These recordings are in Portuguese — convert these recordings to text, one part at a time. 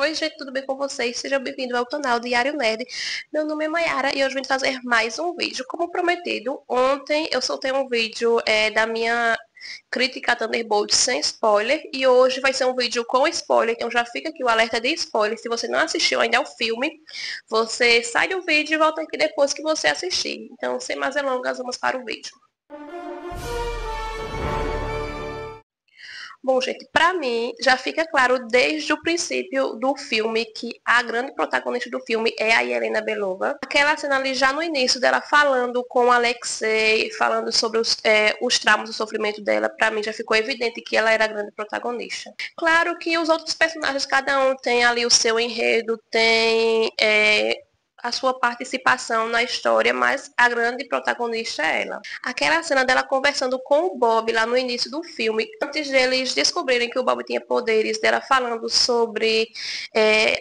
Oi, gente, tudo bem com vocês? Seja bem-vindo ao canal Diário Nerd. Meu nome é Mayara e hoje vim trazer mais um vídeo. Como prometido, ontem eu soltei um vídeo da minha crítica a Thunderbolts sem spoiler e hoje vai ser um vídeo com spoiler, então já fica aqui o alerta de spoiler. Se você não assistiu ainda ao filme, você sai do vídeo e volta aqui depois que você assistir. Então, sem mais delongas, vamos para o vídeo. Bom, gente, pra mim já fica claro desde o princípio do filme que a grande protagonista do filme é a Yelena Belova. Aquela cena ali já no início dela falando com o Alexei, falando sobre os traumas do sofrimento dela, pra mim já ficou evidente que ela era a grande protagonista. Claro que os outros personagens, cada um tem ali o seu enredo, tem a sua participação na história, mas a grande protagonista é ela. Aquela cena dela conversando com o Bob lá no início do filme, antes deles descobrirem que o Bob tinha poderes, dela falando sobre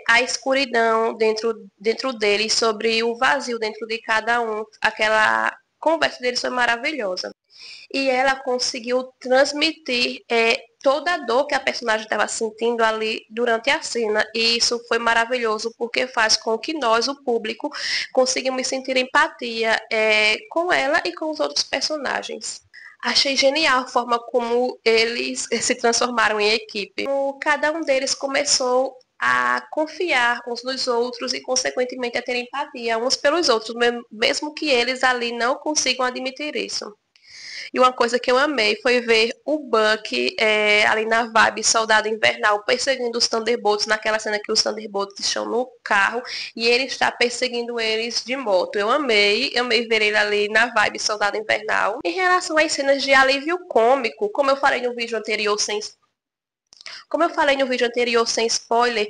a escuridão dentro deles, sobre o vazio dentro de cada um, aquela conversa deles foi maravilhosa. E ela conseguiu transmitir toda a dor que a personagem estava sentindo ali durante a cena. E isso foi maravilhoso, porque faz com que nós, o público, conseguimos sentir empatia com ela e com os outros personagens. Achei genial a forma como eles se transformaram em equipe. Cada um deles começou a confiar uns nos outros e, consequentemente, a ter empatia uns pelos outros, mesmo que eles ali não consigam admitir isso. E uma coisa que eu amei foi ver o Bucky ali na vibe Soldado Invernal perseguindo os Thunderbolts, naquela cena que os Thunderbolts estão no carro e ele está perseguindo eles de moto. Eu amei ver ele ali na vibe Soldado Invernal. Em relação às cenas de alívio cômico, como eu falei no vídeo anterior sem spoiler,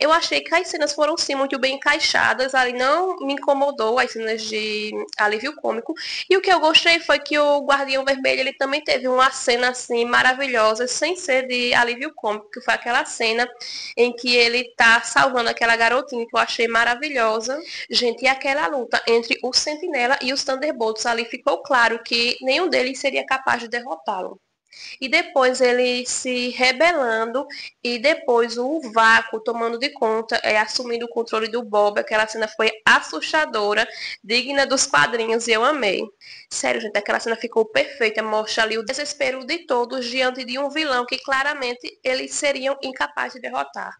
eu achei que as cenas foram sim muito bem encaixadas, ali não me incomodou as cenas de alívio cômico, e o que eu gostei foi que o Guardião Vermelho, ele também teve uma cena assim maravilhosa, sem ser de alívio cômico, que foi aquela cena em que ele tá salvando aquela garotinha, que eu achei maravilhosa. Gente, e aquela luta entre o Sentinela e os Thunderbolts, ali ficou claro que nenhum deles seria capaz de derrotá-lo. E depois ele se rebelando e depois o vácuo tomando de conta, assumindo o controle do Bob. Aquela cena foi assustadora, digna dos quadrinhos e eu amei. Sério, gente, aquela cena ficou perfeita, mostra ali o desespero de todos diante de um vilão que claramente eles seriam incapazes de derrotar.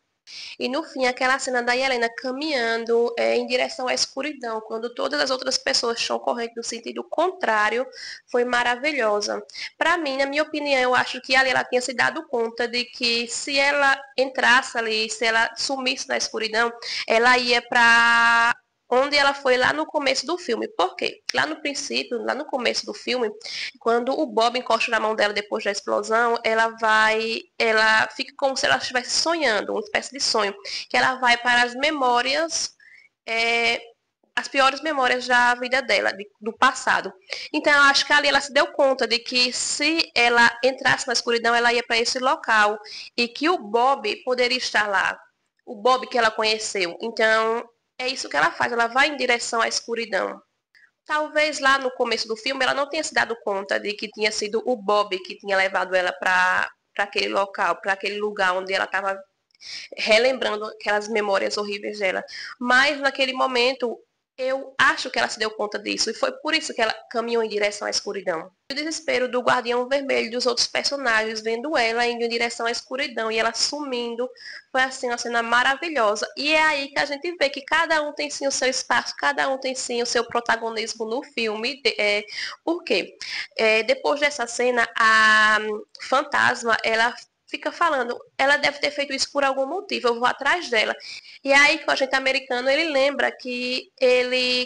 E no fim, aquela cena da Yelena caminhando em direção à escuridão, quando todas as outras pessoas estão correndo no sentido contrário, foi maravilhosa. Para mim, na minha opinião, eu acho que ali ela tinha se dado conta de que se ela entrasse ali, se ela sumisse na escuridão, ela ia para onde ela foi lá no começo do filme. Por quê? Lá no princípio, lá no começo do filme, quando o Bob encosta na mão dela depois da explosão, ela fica como se ela estivesse sonhando, uma espécie de sonho, que ela vai para as memórias, as piores memórias da vida dela, do passado. Então, eu acho que ali ela se deu conta de que se ela entrasse na escuridão, ela ia para esse local e que o Bob poderia estar lá, o Bob que ela conheceu. Então, é isso que ela faz, ela vai em direção à escuridão. Talvez lá no começo do filme ela não tenha se dado conta de que tinha sido o Bob que tinha levado ela para aquele local, para aquele lugar onde ela estava relembrando aquelas memórias horríveis dela. Mas naquele momento eu acho que ela se deu conta disso e foi por isso que ela caminhou em direção à escuridão. O desespero do Guardião Vermelho e dos outros personagens vendo ela indo em direção à escuridão e ela sumindo foi assim uma cena maravilhosa. E é aí que a gente vê que cada um tem sim o seu espaço, cada um tem sim o seu protagonismo no filme. Por quê? Depois dessa cena, a Fantasma, ela fica falando, ela deve ter feito isso por algum motivo, eu vou atrás dela. E aí que o agente americano, ele lembra que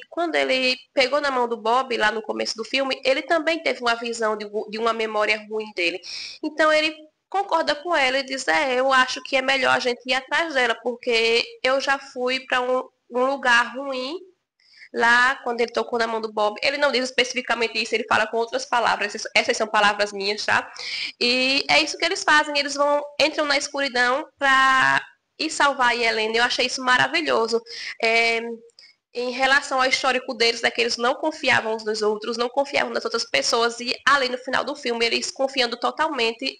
quando ele pegou na mão do Bob, lá no começo do filme, ele também teve uma visão de uma memória ruim dele. Então ele concorda com ela e diz, eu acho que é melhor a gente ir atrás dela, porque eu já fui para um lugar ruim lá, quando ele tocou na mão do Bob. Ele não diz especificamente isso, ele fala com outras palavras. Essas são palavras minhas, tá? E é isso que eles fazem. Eles entram na escuridão para ir salvar a Yelena. Eu achei isso maravilhoso. Em relação ao histórico deles, que eles não confiavam uns nos outros, não confiavam nas outras pessoas. E ali no final do filme, eles confiando totalmente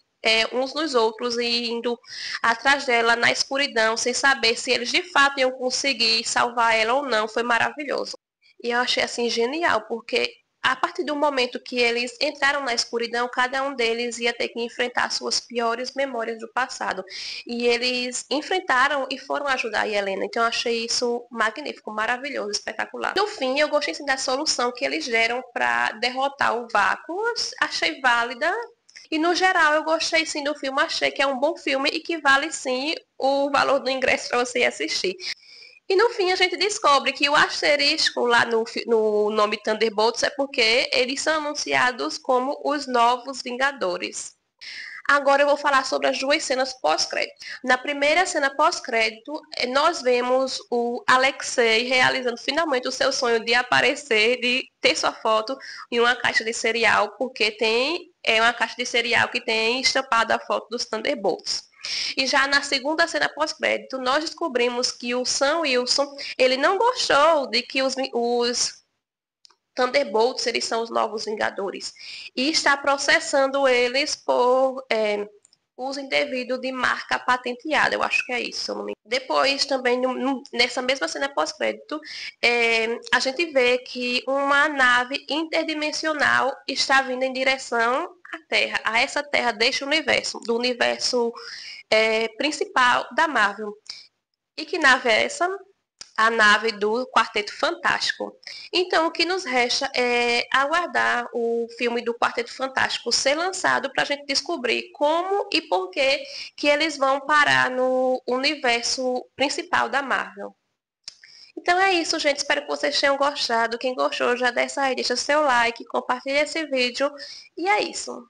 uns nos outros e indo atrás dela na escuridão, sem saber se eles de fato iam conseguir salvar ela ou não, foi maravilhoso. E eu achei assim genial, porque a partir do momento que eles entraram na escuridão, cada um deles ia ter que enfrentar suas piores memórias do passado. E eles enfrentaram e foram ajudar a Helena. Então eu achei isso magnífico, maravilhoso, espetacular. No fim, eu gostei sim da solução que eles deram para derrotar o vácuo. Achei válida. E no geral eu gostei sim do filme, achei que é um bom filme e que vale sim o valor do ingresso para você assistir. E no fim a gente descobre que o asterisco lá no nome Thunderbolts é porque eles são anunciados como os novos Vingadores. Agora eu vou falar sobre as duas cenas pós-crédito. Na primeira cena pós-crédito, nós vemos o Alexei realizando finalmente o seu sonho de aparecer, de ter sua foto em uma caixa de cereal, porque é uma caixa de cereal que tem estampada a foto dos Thunderbolts. E já na segunda cena pós-crédito, nós descobrimos que o Sam Wilson, ele não gostou de que os Thunderbolts, eles são os novos Vingadores. E está processando eles por uso indevido de marca patenteada. Eu acho que é isso. Eu não me... Depois, também, nessa mesma cena pós-crédito, a gente vê que uma nave interdimensional está vindo em direção à Terra, a essa Terra deste universo, do universo principal da Marvel. E que nave é essa? A nave do Quarteto Fantástico. Então, o que nos resta é aguardar o filme do Quarteto Fantástico ser lançado para a gente descobrir como e por que eles vão parar no universo principal da Marvel. Então é isso, gente. Espero que vocês tenham gostado. Quem gostou, já desce aí, deixa seu like, compartilha esse vídeo. E é isso.